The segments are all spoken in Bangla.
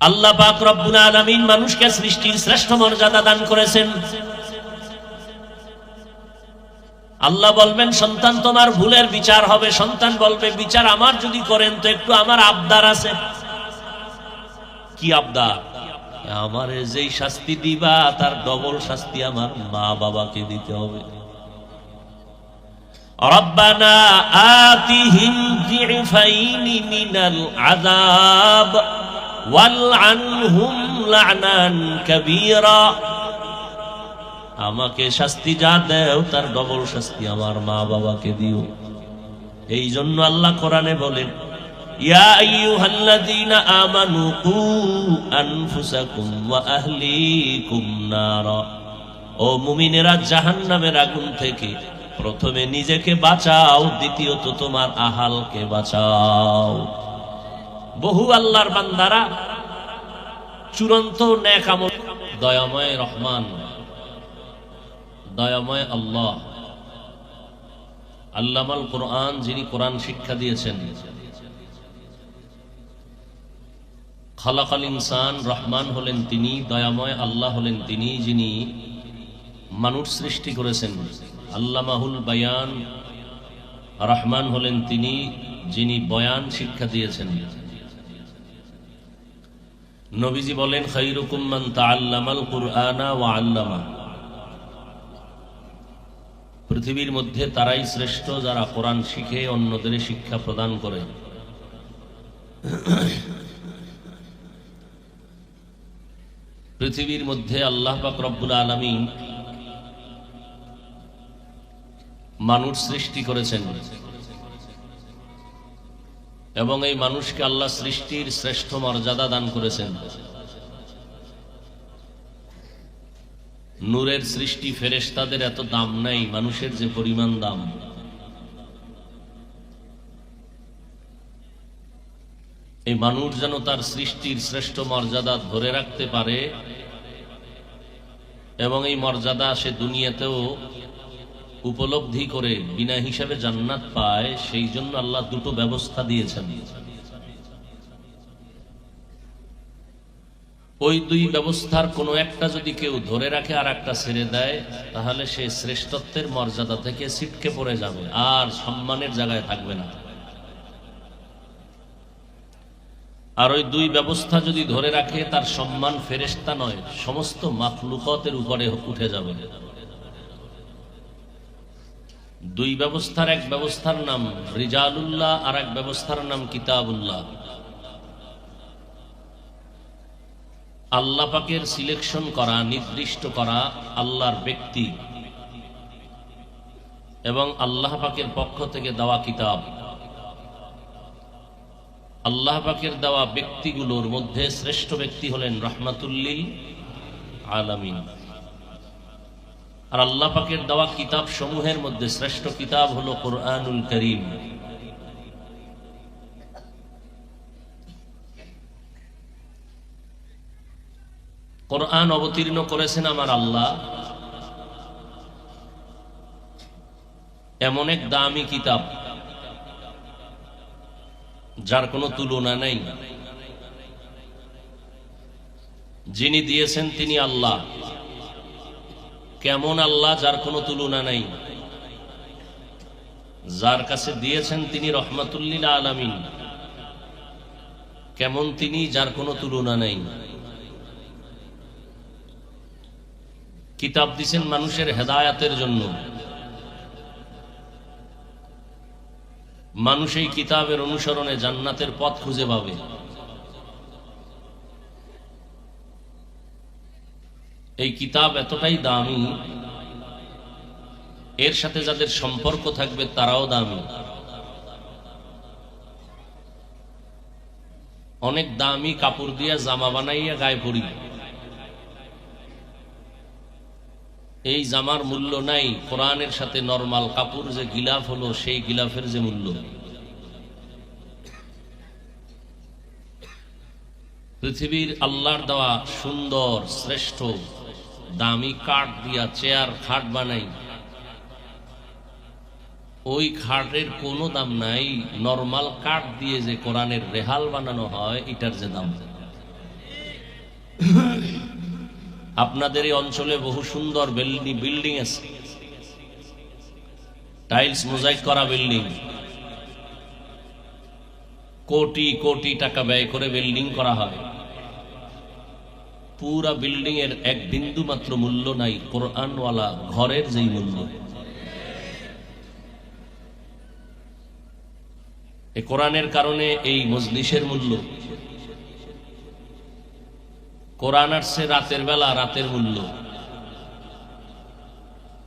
আল্লাহ পাক রব্বুল আলামিন মানুষকে সৃষ্টির শ্রেষ্ঠ মর্যাদা দান করেছেন। আল্লাহ বলবেন, সন্তান তোমার ভুলের বিচার হবে। সন্তান বলবে, বিচার আমার যদি করেন তো একটু আমার আবদার আছে। কি আবদার? আমার যেই শাস্তি দিবা তার ডবল শাস্তি আমার মা বাবাকে দিতে হবে। রব্বানা আতিহিম যিফাইনি মিনাল আযাব ওয়ালআনহুম লা'নান কাবীরা। আমাকে শাস্তি যা দেও তার ডবল শাস্তি আমার মা বাবাকে দিও। এই জন্য আল্লাহ কোরআনে বলেন, ইয়া আইয়ুহাল্লাযীনা আমানু কু আনফুসাকুম ওয়া আহলিকুম নারা। ও মুমিনেরা, জাহান্নামের আগুন থেকে প্রথমে নিজেকে বাঁচাও, দ্বিতীয়ত তোমার আহালকে বাঁচাও। বহু আল্লাহর বান্দারা চূড়ান্ত নেক আমল। দয়াময় রহমান, দয়াময় আল্লাহ, আল্লামাল কোরআন, যিনি কোরআন শিক্ষা দিয়েছেন। খালাকাল ইনসান, রহমান হলেন তিনি, দয়াময় আল্লাহ হলেন তিনি, যিনি মানুষ সৃষ্টি করেছেন। আল্লামাহুল বায়ান, রহমান হলেন তিনি, যিনি বয়ান শিক্ষা দিয়েছেন। নবীজি বলেন, খায়রুকুম মান তাআল্লামাল কুরআনা ওয়া আল্লামা। পৃথিবীর মধ্যে তারাই শ্রেষ্ঠ যারা কোরআন শিখে অন্যদের শিক্ষা প্রদান করে। পৃথিবীর মধ্যে আল্লাহ পাক রব্বুল আলামিন মানুষ সৃষ্টি করেছেন এবং এই মানুষকে আল্লাহ সৃষ্টির শ্রেষ্ঠ মর্যাদা দান করেছেন। নূরের সৃষ্টি, ফেরেশতাদের এত দাম নাই, মানুষের যে পরিমাণ দাম। এই মানুষ যেন তার সৃষ্টির শ্রেষ্ঠ মর্যাদা ধরে রাখতে পারে এবং এই মর্যাদা সে দুনিয়াতেও উপলব্ধি করে বিনা হিসাবে জান্নাত পায়, সেই জন্য আল্লাহ দুটো ব্যবস্থা দিয়েছেন। ওই দুই ব্যবস্থার কোনো একটা যদি কেউ ধরে রাখে আর একটা ছেড়ে দেয়, তাহলে সে শ্রেষ্ঠত্বের মর্যাদা থেকে ছিটকে পড়ে যাবে, আর সম্মানের জায়গায় থাকবে না। আর ওই দুই ব্যবস্থা যদি ধরে রাখে, তার সম্মান ফেরেশতা নয়, সমস্ত মাখলুকাতের উপরে উঠে যাবে। দুই ব্যবস্থার এক ব্যবস্থার নাম রিজালুল্লাহ, আর এক ব্যবস্থার নাম কিতাবুল্লাহ। আল্লাহ পাকের সিলেকশন করা, নির্দিষ্ট করা আল্লাহর ব্যক্তি এবং আল্লাহ পাকের পক্ষ থেকে দেওয়া কিতাব। আল্লাহ পাকের দেওয়া ব্যক্তিগুলোর মধ্যে শ্রেষ্ঠ ব্যক্তি হলেন রাহমাতুল-লিল আলামিন। আর আল্লাহ পাকের দেওয়া কিতাব সমূহের মধ্যে শ্রেষ্ঠ কিতাব হলো কুরআনুল কারীম। কোরআন অবতীর্ণ করেছেন আমার আল্লাহ, এমন এক দামি কিতাব যার কোনো তুলনা নেই। যিনি দিয়েছেন তিনি আল্লাহ। কেমন আল্লাহ? যার কোনো তুলনা নাই। যার কাছে দিয়েছেন তিনি রাহমাতুল-লিল আলামিন। কেমন তিনি? যার কোনো তুলনা নাই। কিতাব দিয়েছেন মানুষের হেদায়াতের জন্য। মানুষ এই কিতাবের অনুসরণে জান্নাতের পথ খুঁজে পাবে। এই কিতাব এতটাই দামি, এর সাথে যাদের সম্পর্ক থাকবে তারাও দামি। অনেক দামি কাপড় দিয়া জামা বানাইয়া গায়ে পরি, এই জামার মূল্য নাই কোরআনের সাথে নরমাল কাপড় যে গিলাফ হলো সেই গিলাফের যে মূল্য। পৃথিবীর আল্লাহর দেওয়া সুন্দর শ্রেষ্ঠ দামি কাঠ দিয়া চেয়ার খাট বানাই, ওই খাটের কোনো দাম নাই নরমাল কাঠ দিয়ে যে কোরআনের রেহাল বানানো হয় এটার যে দাম। আপনাদের এই অঞ্চলে বহু সুন্দর বিল্ডিং আছে, টাইলস মোজাইক করা বিল্ডিং, কোটি কোটি টাকা ব্যয় করে বিল্ডিং করা হয়। পুরা বিল্ডিং এর এক বিন্দু মাত্র মূল্য নাই কোরআনওয়ালা ঘরের যেই মূল্য। এই কোরআনের কারণে এই মজলিসের মূল্য। কোরআন আসছে রাতের বেলা, রাতের মূল্য।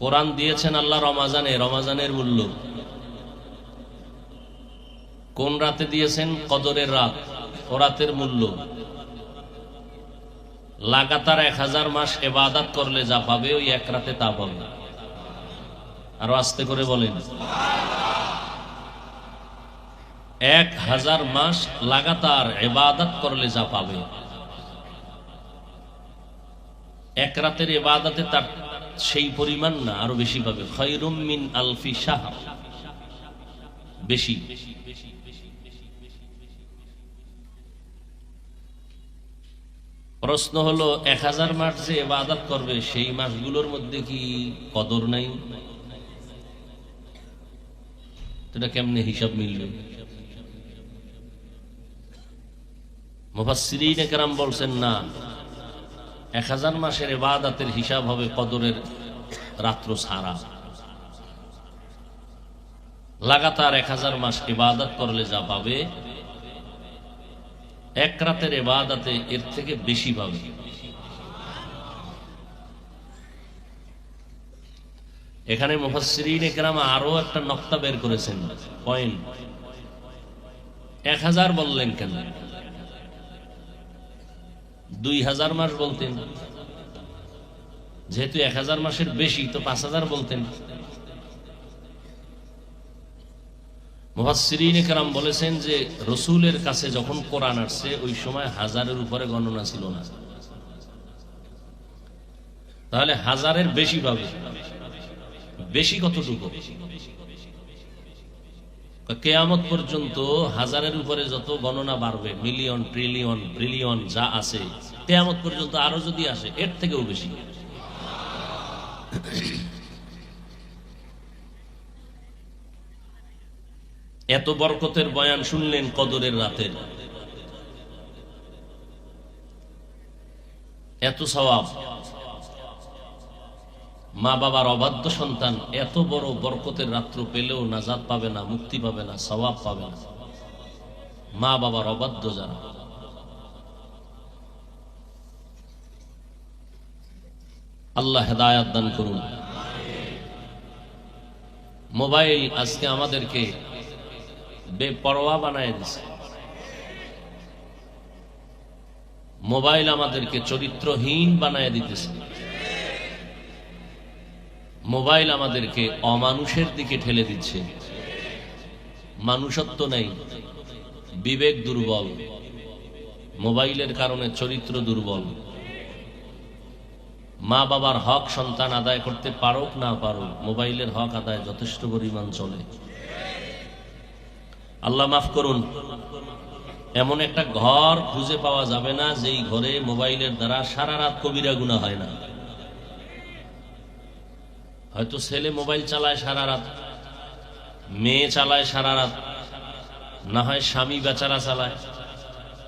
কোরআন দিয়েছেন আল্লাহ রমাজানে, রমাজানের মূল্য। কোন রাতে দিয়েছেন? কদরের রাত, ও রাতের মূল্য। লাগাতার 1000 মাস ইবাদত করলে যা পাবে ওই এক রাতে তা পাবে। আরো আস্তে করে বলেন, 1000 মাস লাগাতার ইবাদত করলে যা পাবে এক রাতের ইবাদতে তার সেই পরিমাণ না, আরো বেশি পাবে। খায়রুম মিন আলফি শাহর, বেশি। প্রশ্ন হলো 1000 মাস যে ইবাদত করবে সেই মাসগুলোর মধ্যে কি কদর নাই? এটা কেমনে হিসাব মিলবে? মুফাসসিরিনে কেরাম বলছেন না, 1000 মাসের ইবাদতের হিসাব হবে কদরের রাত্র ছাড়া। লাগাতার 1000 মাস ইবাদত করলে যা পাবে এক রাতের ইবাদতে এর থেকে বেশি পাবে। এখানে মুফাসসিরিনে কেরাম আরো একটা নকতা বের করেছেন, পয়েন্ট। 1000 বললেন কেন? 2000 মাস বলতেন, যেহেতু 1000 মাসের বেশি তো 5000 বলতেন। মুফাসসিরিনে কেরাম বলেছেন যে রাসূলের কাছে যখন কোরআন আসছে ওই সময় 1000-এর উপরে গণনা ছিল না, তাহলে 1000-এর বেশি পাবে। বেশি কতটুকু? কিয়ামত পর্যন্ত 1000-এর উপরে যত গণনা বাড়বে, মিলিয়ন, ট্রিলিয়ন, ব্রিলিয়ন যা আছে, কিয়ামত পর্যন্ত আরো যদি আসে এর থেকেও বেশি। এত বরকতের বয়ান শুনলেন কদরের রাতের, এত সওয়াব। মা বাবার অবাধ্য সন্তান এত বড় বরকতের রাত্র পেলেও নাজাত পাবে না, মুক্তি পাবে না, সওয়াব পাবে না। মা বাবার অবাধ্য যারা, আল্লাহ হেদায়াত দান করুন। মোবাইল আজকে আমাদেরকে বেপরোয়া বানায় দিছে। মোবাইল আমাদেরকে চরিত্রহীন বানায় দিতেছে। মোবাইল আমাদেরকে অমানুষের দিকে ঠেলে দিচ্ছে। মানুষত্ব নেই, বিবেক দুর্বল, মোবাইলের কারণে চরিত্র দুর্বল। মা বাবার হক সন্তান আদায় করতে পারুক না পারুক, মোবাইলের হক আদায় যথেষ্ট পরিমাণ চলে। আল্লাহ মাফ করুন, এমন একটা ঘর খুঁজে পাওয়া যাবে না যেই ঘরে মোবাইলের দ্বারা সারা রাত কবিরা গুনাহ হয় না। হয়তো ছেলে মোবাইল চালায় সারা রাত, মেয়ে চালায় সারা রাত, না হয় স্বামী বেচারা চালায়,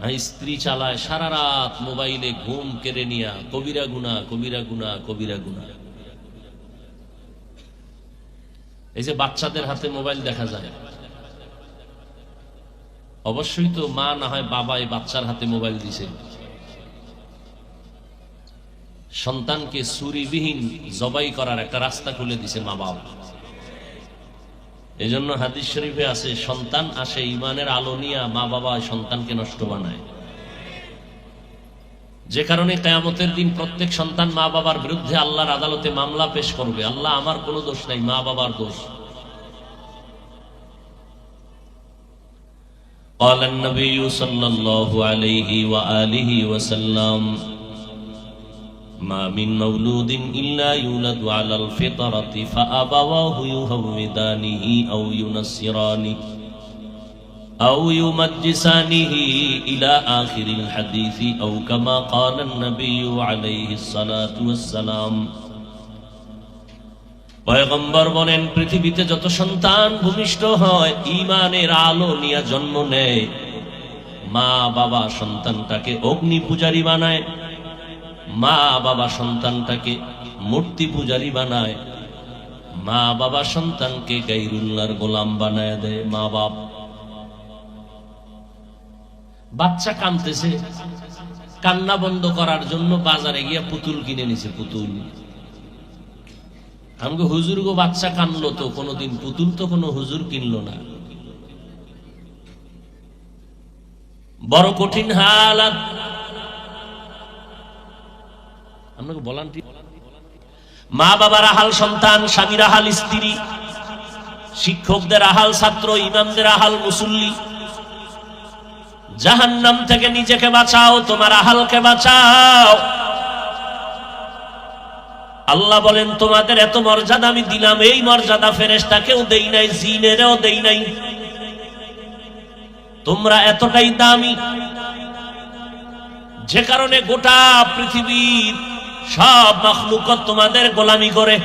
না স্ত্রী চালায় সারা রাত মোবাইলে, ঘুম কেড়ে নিয়া কবিরা গুনাহ, কবিরা গুনাহ, কবিরা গুনাহ। এই যে বাচ্চাদের হাতে মোবাইল দেখা যায়, অবশ্যই তো মা না হয় বাবা এই বাচ্চার হাতে মোবাইল দিছে। সন্তানকে ছুরিবিহীন জবাই করার একটা রাস্তা খুলে দিছে মা বাবা। এই জন্য হাদিস শরীফে আছে, সন্তান আসে ইমানের আলো নিয়ে, মা বাবা সন্তানকে নষ্ট বানায়। যে কারণে কিয়ামতের দিন প্রত্যেক সন্তান মা বাবার বিরুদ্ধে আল্লাহর আদালতে মামলা পেশ করবে, আল্লাহ আমার কোনো দোষ নাই, মা বাবার দোষ। قال النبي صلى الله عليه وآله وسلم ما من مولود إلا يولد على الفطرة فأبواه يهودانه أو ينصرانه আও ইউমাজ্জিসানিহি ইলা আখিরিল হাদিসি আও কামা ক্বালা an-নবী আলাইহিস সালাতু ওয়াস সালাম। পয়গম্বর বলেন, পৃথিবীতে যত সন্তান ভূমিষ্ঠ হয় ঈমানের আলো নিয়ে জন্ম নেয়, মা বাবা সন্তানটাকে অগ্নি পূজারী বানায়, মা বাবা সন্তানটাকে মূর্তি পূজারী বানায়, মা বাবা সন্তানকে গায়রুল্লাহর গোলাম বানায় দেয়। মা বাপ, বাচ্চা কাঁদতেছে, কান্না বন্ধ করার জন্য বাজারে গিয়ে পুতুল কিনে নিছে। পুতুল, আমাকে হুজুর গো বাচ্চা কানলো তো, কোনোদিন পুতুল তো কোনো হুজুর কিনলো না। বড় কঠিন হালাত। আপনাকে বলান, মা বাবার আহাল সন্তান, স্বামীর আহাল স্ত্রী, শিক্ষকদের আহাল ছাত্র, ইমামদের আহাল মুসল্লি। জাহান্নাম থেকে নিজেকে বাঁচাও, তোমার আহালকে বাঁচাও। আল্লাহ বলেন, তোমাদের এত মর্যাদা আমি দিলাম, এই মর্যাদা ফেরেশতাকেও দেই নাই, জিনেরও দেই নাই। তোমরা এতটাই দামি, যে কারণে গোটা পৃথিবীর সব মাখলুকত তোমাদের গোলামি করে।